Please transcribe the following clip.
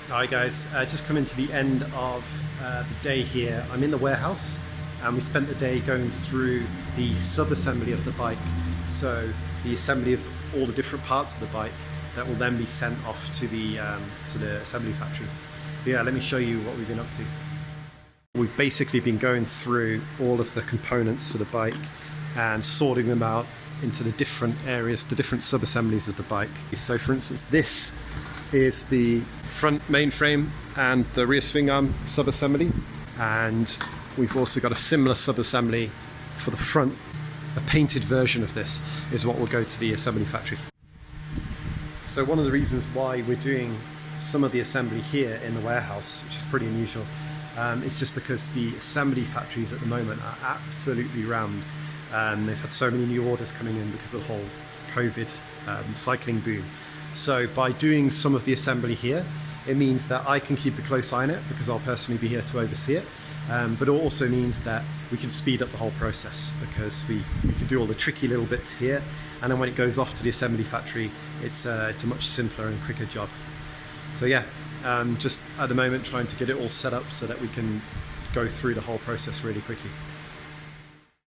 Hi guys, just coming to the end of the day here. I'm in the warehouse and we spent the day going through the sub-assembly of the bike. So the assembly of all the different parts of the bike that will then be sent off to the assembly factory. So yeah, let me show you what we've been up to. We've basically been going through all of the components for the bike and sorting them out into the different areas, the different sub-assemblies of the bike. So for instance, this is the front mainframe and the rear swing arm sub-assembly, and we've also got a similar sub-assembly for the front. A painted version of this is what will go to the assembly factory. So one of the reasons why we're doing some of the assembly here in the warehouse, which is pretty unusual, is just because the assembly factories at the moment are absolutely rammed. They've had so many new orders coming in because of the whole COVID cycling boom. So by doing some of the assembly here, it means that I can keep a close eye on it because I'll personally be here to oversee it. But it also means that we can speed up the whole process because we can do all the tricky little bits here, and then when it goes off to the assembly factory, it's a much simpler and quicker job. So yeah, just at the moment trying to get it all set up so that we can go through the whole process really quickly.